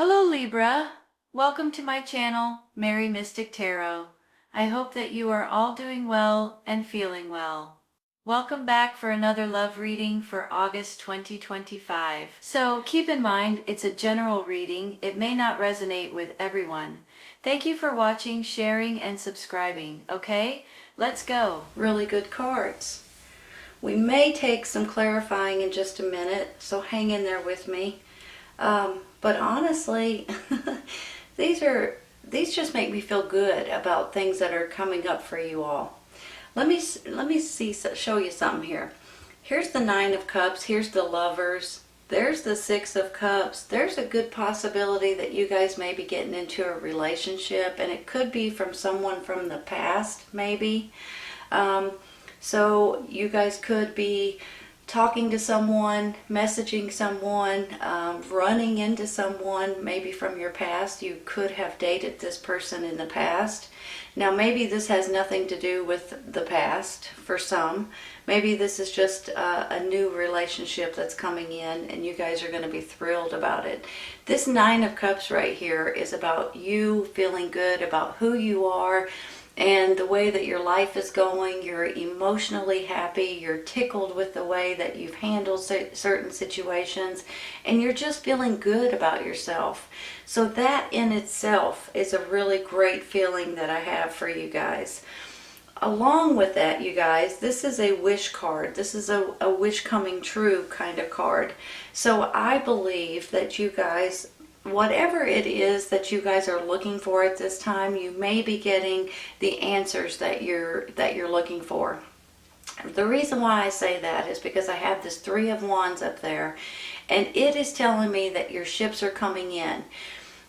Hello Libra, welcome to my channel, Mary Mystic Tarot. I hope that you are all doing well and feeling well. Welcome back for another love reading for August 2025. So keep in mind, it's a general reading. It may not resonate with everyone. Thank you for watching, sharing, and subscribing. Okay, let's go. Really good cards. We may take some clarifying in just a minute, so hang in there with me. But honestly, these just make me feel good about things that are coming up for you all. Let me show you something here. Here's the Nine of Cups. Here's the Lovers. There's the Six of Cups. There's a good possibility that you guys may be getting into a relationship, and it could be from someone from the past, maybe. So you guys could be talking to someone, messaging someone, running into someone maybe from your past. You could have dated this person in the past. Now maybe this has nothing to do with the past for some. Maybe this is just a new relationship that's coming in and you guys are going to be thrilled about it. This Nine of Cups right here is about you feeling good about who you are and the way that your life is going. You're emotionally happy, you're tickled with the way that you've handled certain situations, and you're just feeling good about yourself. So that in itself is a really great feeling that I have for you guys. Along with that, you guys, this is a wish card. This is a wish coming true kind of card. So I believe that you guys, whatever it is that you guys are looking for at this time, you may be getting the answers that you're looking for. The reason why I say that is because I have this Three of Wands up there, and it is telling me that your ships are coming in.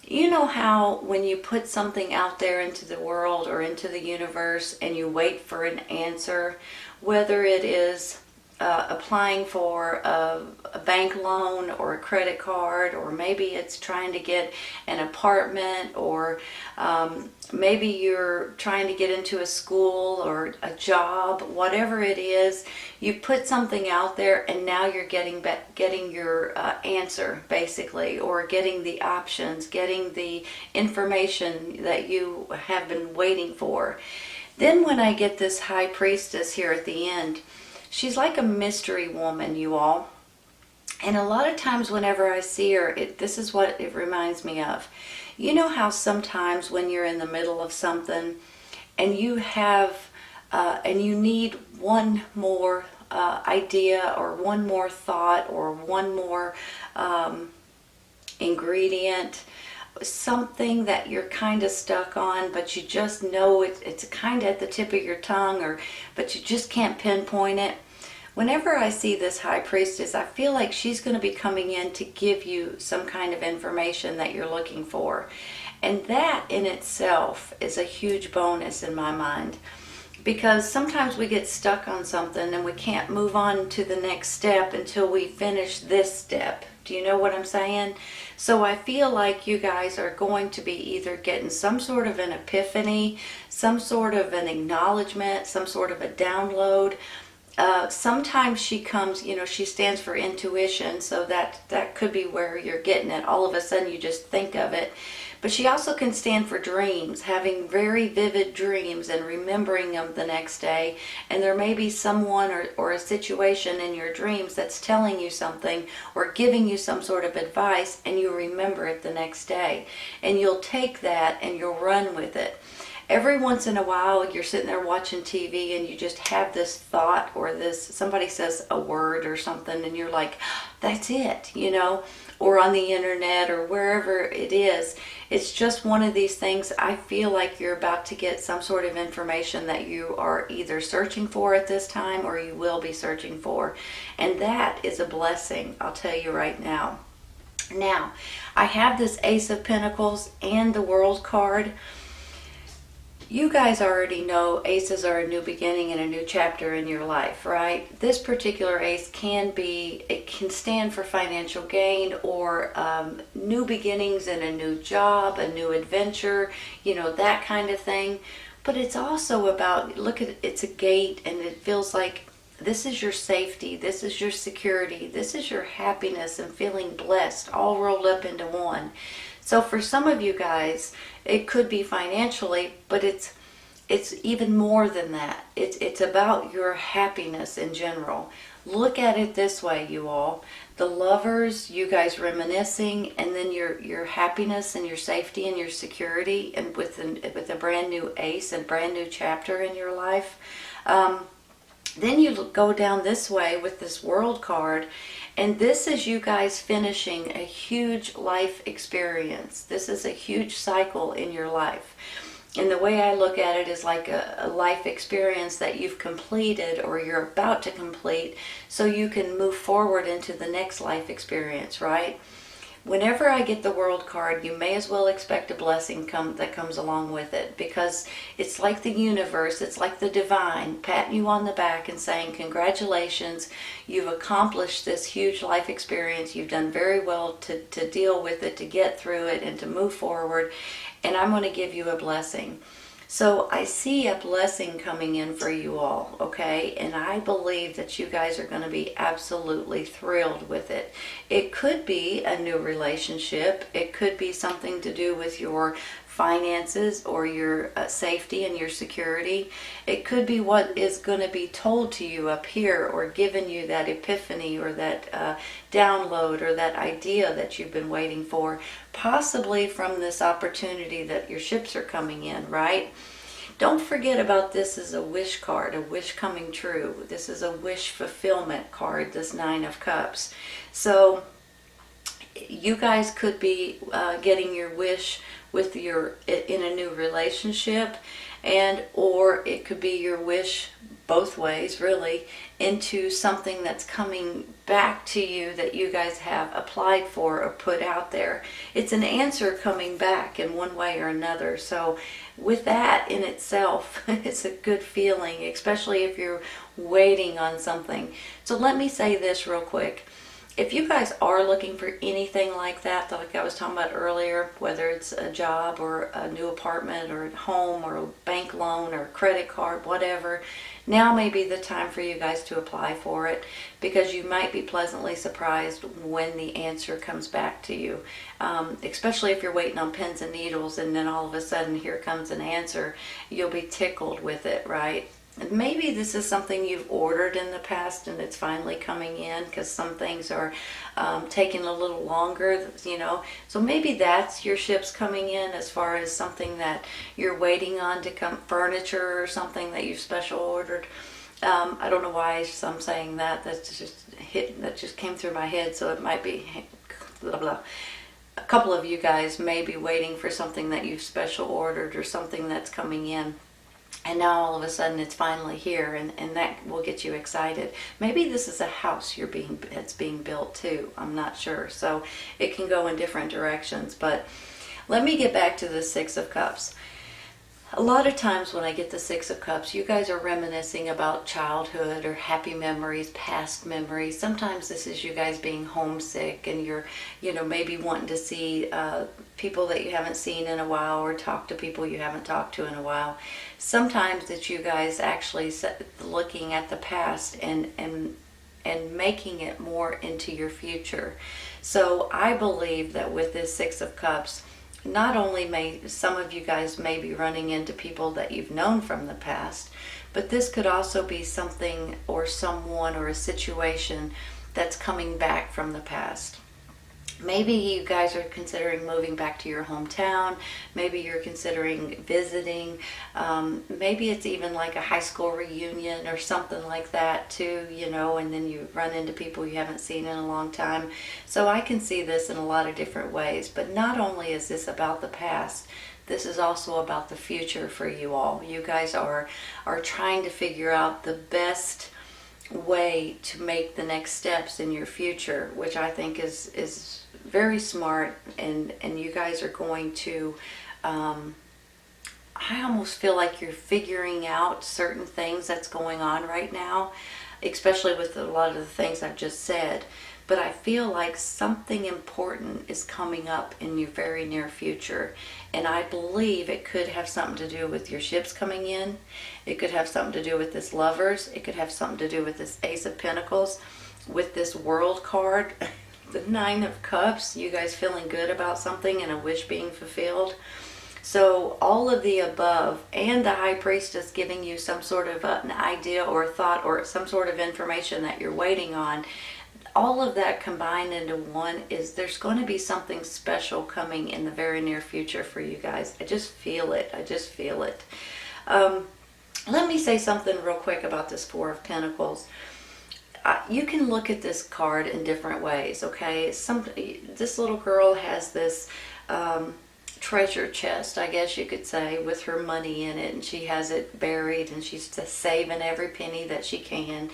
You know how when you put something out there into the world or into the universe and you wait for an answer, whether it is applying for a bank loan or a credit card, or maybe it's trying to get an apartment, or maybe you're trying to get into a school or a job, whatever it is, you put something out there and now you're getting your answer basically, or getting the options, getting the information that you have been waiting for. Then when I get this High Priestess here at the end, she's like a mystery woman, you all. And a lot of times whenever I see her, this is what it reminds me of. You know how sometimes when you're in the middle of something and you have, and you need one more idea or one more thought or one more ingredient, something that you're kind of stuck on, but you just know it's kind of at the tip of your tongue, but you just can't pinpoint it. Whenever I see this High Priestess, I feel like she's going to be coming in to give you some kind of information that you're looking for. And that in itself is a huge bonus in my mind, because sometimes we get stuck on something and we can't move on to the next step until we finish this step. Do you know what I'm saying? So I feel like you guys are going to be either getting some sort of an epiphany, some sort of an acknowledgement, some sort of a download. Sometimes she comes, she stands for intuition, so that could be where you're getting it. All of a sudden you just think of it. But she also can stand for dreams, having very vivid dreams and remembering them the next day. And there may be someone or a situation in your dreams that's telling you something or giving you some sort of advice, and you remember it the next day. And you'll take that and you'll run with it. Every once in a while you're sitting there watching TV and you just have this thought, or somebody says a word or something and you're like, that's it, or on the internet or wherever it is. It's just one of these things. I feel like you're about to get some sort of information that you are either searching for at this time or you will be searching for. And that is a blessing, I'll tell you right now. Now, I have this Ace of Pentacles and the World card. You guys already know aces are a new beginning and a new chapter in your life, right? This particular ace can stand for financial gain, or new beginnings in a new job, a new adventure, that kind of thing. But it's also about, look at it, it's a gate, and it feels like This is your safety. This is your security. This is your happiness and feeling blessed, all rolled up into one. So for some of you guys, it could be financially, but it's even more than that. It's about your happiness in general. Look at it this way, you all. The lovers, you guys reminiscing, and then your happiness and your safety and your security, and with a brand new ace and brand new chapter in your life. Then you go down this way with this World card, and this is you guys finishing a huge life experience. This is a huge cycle in your life. And the way I look at it is like a life experience that you've completed or you're about to complete, so you can move forward into the next life experience, right? Whenever I get the World card, you may as well expect a blessing that comes along with it, because it's like the universe, it's like the divine patting you on the back and saying, congratulations, you've accomplished this huge life experience. You've done very well to deal with it, to get through it, and to move forward. And I'm going to give you a blessing. So I see a blessing coming in for you all, okay? And I believe that you guys are going to be absolutely thrilled with it. It could be a new relationship. It could be something to do with your finances or your safety and your security. It could be what is going to be told to you up here, or given you that epiphany or that download or that idea that you've been waiting for, possibly from this opportunity that your ships are coming in, right? Don't forget about this as a wish card, a wish coming true. This is a wish fulfillment card, this Nine of Cups. So you guys could be getting your wish with in a new relationship, and or it could be your wish both ways, really, into something that's coming back to you that you guys have applied for or put out there. It's an answer coming back in one way or another. So with that in itself, it's a good feeling, especially if you're waiting on something. So let me say this real quick. If you guys are looking for anything like that, like I was talking about earlier, whether it's a job or a new apartment or a home or a bank loan or a credit card, whatever, now may be the time for you guys to apply for it, because you might be pleasantly surprised when the answer comes back to you. Especially if you're waiting on pins and needles and then all of a sudden here comes an answer, you'll be tickled with it, right? And maybe this is something you've ordered in the past and it's finally coming in, because some things are taking a little longer, you know. So maybe that's your ships coming in, as far as something that you're waiting on to come, furniture or something that you've special ordered. I don't know why I'm saying that. That just came through my head, so it might be blah blah. A couple of you guys may be waiting for something that you've special ordered or something that's coming in. And now all of a sudden it's finally here, and that will get you excited. Maybe this is a house it's being built too. I'm not sure. So it can go in different directions. But let me get back to the Six of Cups. A lot of times when I get the Six of Cups, you guys are reminiscing about childhood or happy memories, past memories. Sometimes this is you guys being homesick, and you're, maybe wanting to see people that you haven't seen in a while, or talk to people you haven't talked to in a while. Sometimes it's you guys actually looking at the past and making it more into your future. So I believe that with this Six of Cups, not only may some of you guys may be running into people that you've known from the past, but this could also be something or someone or a situation that's coming back from the past. Maybe you guys are considering moving back to your hometown. Maybe you're considering visiting. Maybe it's even like a high school reunion or something like that too, and then you run into people you haven't seen in a long time. So I can see this in a lot of different ways. But not only is this about the past, this is also about the future for you all. You guys are trying to figure out the best way to make the next steps in your future, which I think is very smart, and you guys are going to I almost feel like you're figuring out certain things that's going on right now, especially with a lot of the things I've just said. but I feel like something important is coming up in your very near future. And I believe it could have something to do with your ships coming in. It could have something to do with this Lovers. It could have something to do with this Ace of Pentacles, with this World card, the Nine of Cups, you guys feeling good about something and a wish being fulfilled. So all of the above, and the High Priestess giving you some sort of an idea or a thought or some sort of information that you're waiting on, all of that combined into one is there's going to be something special coming in the very near future for you guys. I just feel it. I just feel it. Let me say something real quick about this Four of Pentacles. You can look at this card in different ways, okay? This little girl has this treasure chest, I guess you could say, with her money in it, and she has it buried, and she's just saving every penny that she can.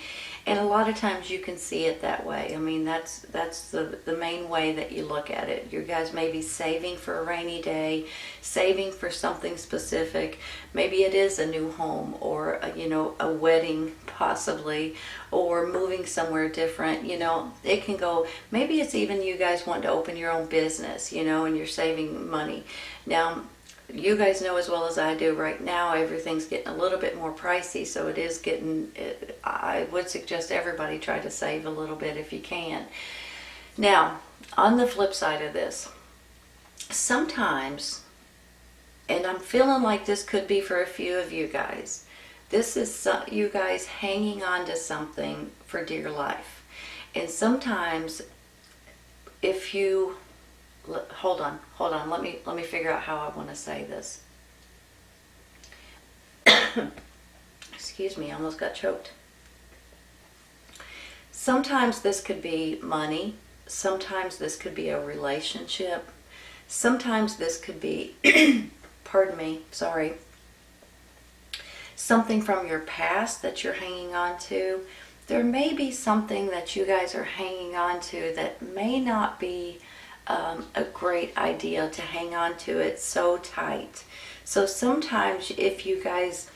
And a lot of times you can see it that way. I mean, that's the main way that you look at it. You guys may be saving for a rainy day, saving for something specific. Maybe it is a new home, or a wedding possibly, or moving somewhere different. It can go, maybe it's even you guys want to open your own business, and you're saving money. Now, you guys know as well as I do right now, everything's getting a little bit more pricey, so it is getting, I would suggest everybody try to save a little bit if you can. Now, on the flip side of this, sometimes, and I'm feeling like this could be for a few of you guys, this is you guys hanging on to something for dear life. And sometimes if you, hold on, let me figure out how I want to say this. Excuse me, I almost got choked. Sometimes this could be money, sometimes this could be a relationship, sometimes this could be pardon me, sorry, something from your past that you're hanging on to. There may be something that you guys are hanging on to that may not be a great idea to hang on to it so tight. So sometimes if you guys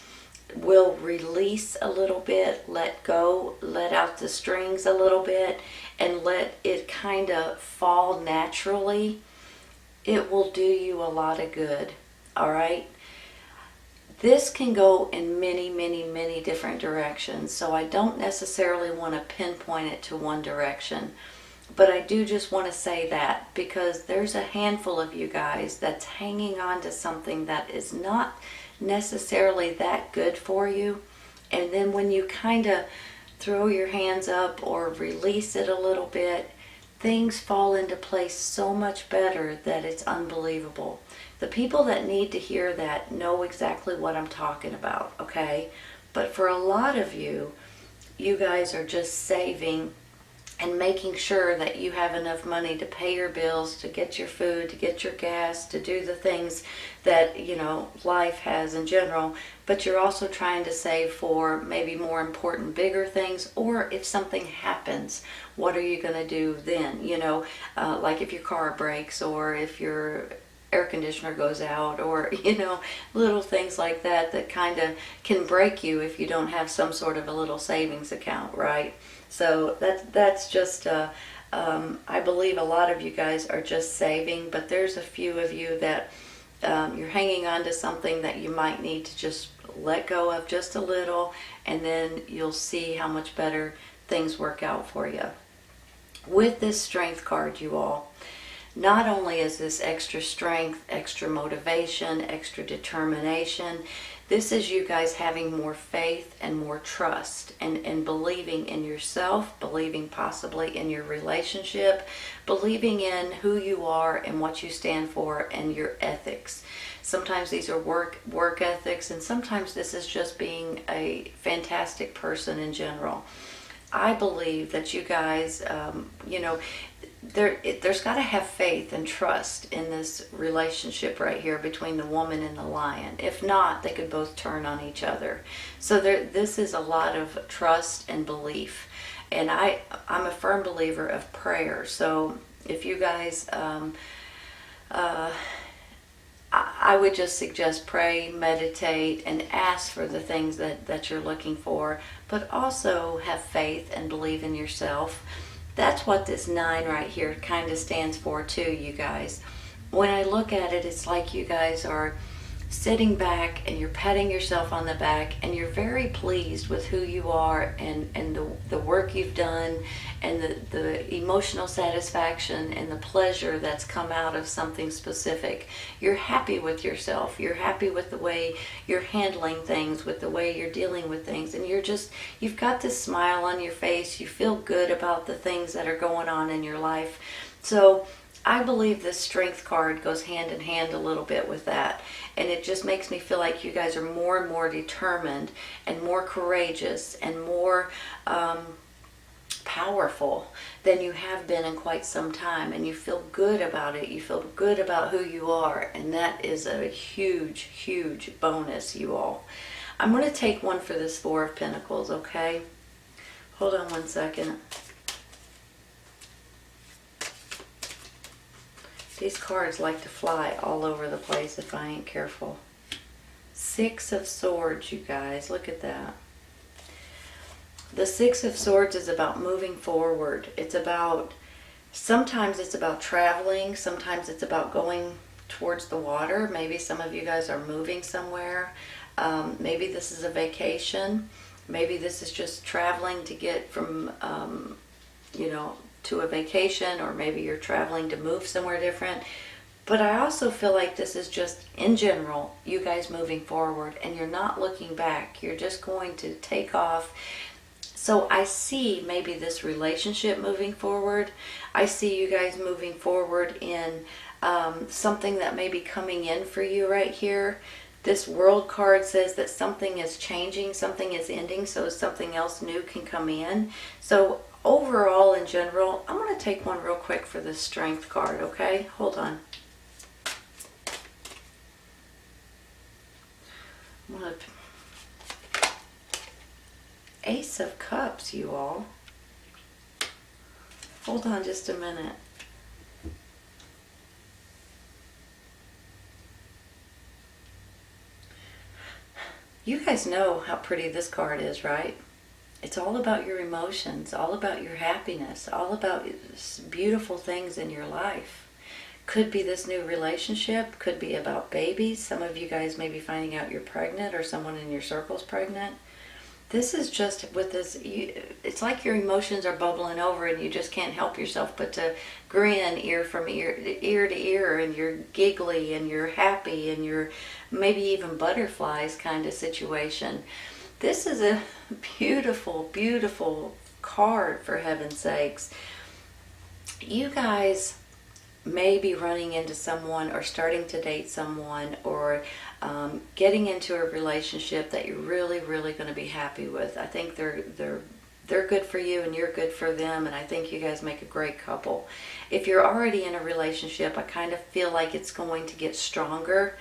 will release a little bit, let go, let out the strings a little bit, and let it kind of fall naturally, it will do you a lot of good. All right? This can go in many, many, many different directions, so I don't necessarily want to pinpoint it to one direction. But I do just want to say that because there's a handful of you guys that's hanging on to something that is not necessarily that good for you. And then when you kind of throw your hands up or release it a little bit, things fall into place so much better that it's unbelievable. The people that need to hear that know exactly what I'm talking about, okay? But for a lot of you, you guys are just saving and making sure that you have enough money to pay your bills, to get your food, to get your gas, to do the things that, life has in general. But you're also trying to save for maybe more important, bigger things. Or if something happens, what are you going to do then? Like if your car breaks, or if your air conditioner goes out, or, little things like that kind of can break you if you don't have some sort of a little savings account, right? So that's just, I believe a lot of you guys are just saving, but there's a few of you that you're hanging on to something that you might need to just let go of just a little, and then you'll see how much better things work out for you. With this Strength card, you all, not only is this extra strength, extra motivation, extra determination, this is you guys having more faith and more trust and believing in yourself, believing possibly in your relationship, believing in who you are and what you stand for and your ethics. Sometimes these are work ethics, and sometimes this is just being a fantastic person in general. I believe that you guys, there's got to have faith and trust in this relationship right here between the woman and the lion. If not, they could both turn on each other. So this is a lot of trust and belief. And I'm a firm believer of prayer. So if you guys, I would just suggest pray, meditate, and ask for the things that you're looking for. But also have faith and believe in yourself. That's what this 9 right here kind of stands for too, you guys. When I look at it, it's like you guys are sitting back and you're patting yourself on the back and you're very pleased with who you are and the work you've done and the emotional satisfaction and the pleasure that's come out of something specific. You're happy with yourself. You're happy with the way you're handling things, with the way you're dealing with things, and you've got this smile on your face. You feel good about the things that are going on in your life. So I believe this Strength card goes hand in hand a little bit with that. And it just makes me feel like you guys are more and more determined and more courageous and more powerful than you have been in quite some time. And you feel good about it. You feel good about who you are. And that is a huge, huge bonus, you all. I'm going to take one for this 4 of Pentacles, okay? Hold on one second. These cards like to fly all over the place if I ain't careful. 6 of Swords, you guys. Look at that. The 6 of Swords is about moving forward. It's about, sometimes it's about traveling. Sometimes it's about going towards the water. Maybe some of you guys are moving somewhere. Maybe this is a vacation. Maybe this is just traveling to get from, to a vacation, or maybe you're traveling to move somewhere different. But I also feel like this is just, in general, you guys moving forward and you're not looking back. You're just going to take off. So I see maybe this relationship moving forward. I see you guys moving forward in something that may be coming in for you right here. This World card says that something is changing, something is ending, so something else new can come in. So overall, in general, I'm going to take one real quick for this Strength card, okay? Hold on. Ace of Cups, you all. Hold on just a minute. You guys know how pretty this card is, right? It's all about your emotions, all about your happiness, all about beautiful things in your life. Could be this new relationship, could be about babies. Some of you guys may be finding out you're pregnant or someone in your circle's pregnant. This is just with this, it's like your emotions are bubbling over and you just can't help yourself but to grin ear to ear, and you're giggly and you're happy and you're maybe even butterflies kind of situation. This is a beautiful, beautiful card, for heaven's sakes. You guys may be running into someone or starting to date someone or getting into a relationship that you're really, really going to be happy with. I think they're good for you and you're good for them, and I think you guys make a great couple. If you're already in a relationship, I kind of feel like it's going to get stronger.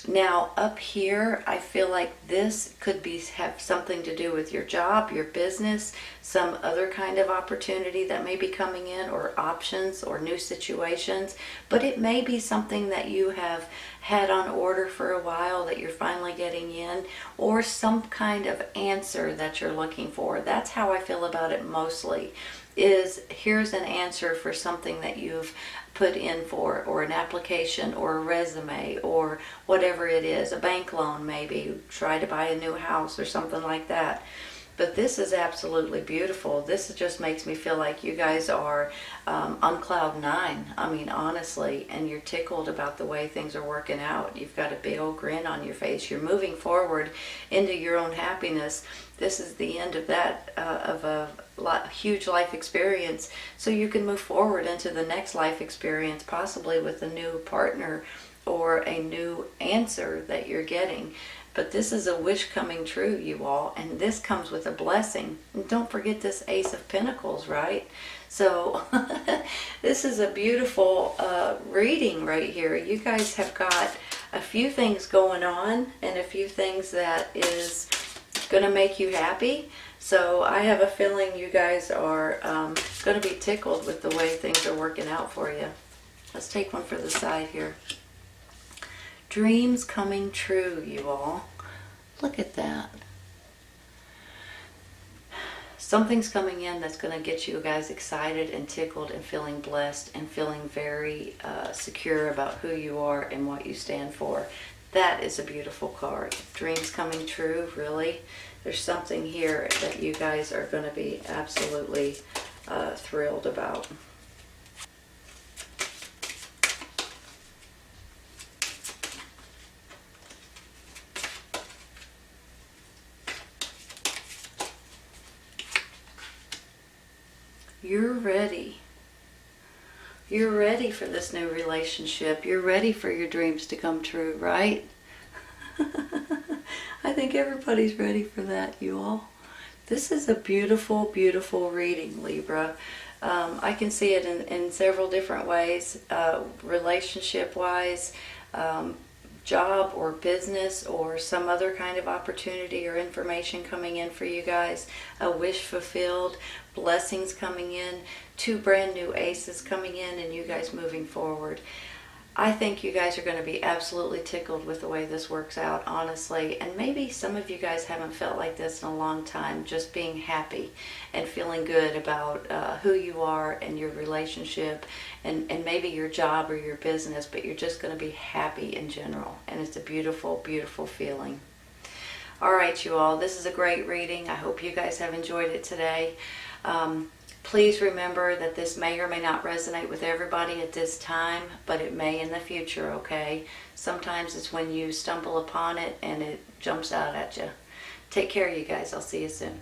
Now up here, I feel like this could have something to do with your job, your business, some other kind of opportunity that may be coming in, or options or new situations. But it may be something that you have had on order for a while that you're finally getting in, or some kind of answer that you're looking for. That's how I feel about it mostly, is here's an answer for something that you've put in for, or an application, or a resume, or whatever it is, a bank loan maybe, try to buy a new house or something like that. But this is absolutely beautiful. This just makes me feel like you guys are on cloud 9. I mean, honestly, and you're tickled about the way things are working out. You've got a big old grin on your face. You're moving forward into your own happiness. This is the end of that, of a huge life experience. So you can move forward into the next life experience, possibly with a new partner or a new answer that you're getting. But this is a wish coming true, you all, and this comes with a blessing. And don't forget this Ace of Pentacles, right? So this is a beautiful reading right here. You guys have got a few things going on and a few things that is going to make you happy. So I have a feeling you guys are going to be tickled with the way things are working out for you. Let's take one for the side here. Dreams coming true, you all. Look at that. something's coming in that's going to get you guys excited and tickled and feeling blessed and feeling very secure about who you are and what you stand for. That is a beautiful card. Dreams coming true, really. There's something here that you guys are going to be absolutely thrilled about. You're ready. You're ready for this new relationship. You're ready for your dreams to come true, right? I think everybody's ready for that, you all. This is a beautiful, beautiful reading, Libra. I can see it in several different ways, relationship-wise, job or business or some other kind of opportunity or information coming in for you guys, a wish fulfilled, blessings coming in, 2 brand new aces coming in, and you guys moving forward. I think you guys are going to be absolutely tickled with the way this works out, honestly. And maybe some of you guys haven't felt like this in a long time, just being happy and feeling good about who you are and your relationship and maybe your job or your business, but you're just going to be happy in general. And it's a beautiful, beautiful feeling. All right, you all, this is a great reading. I hope you guys have enjoyed it today. Please remember that this may or may not resonate with everybody at this time, but it may in the future, okay? Sometimes it's when you stumble upon it and it jumps out at you. Take care, you guys. I'll see you soon.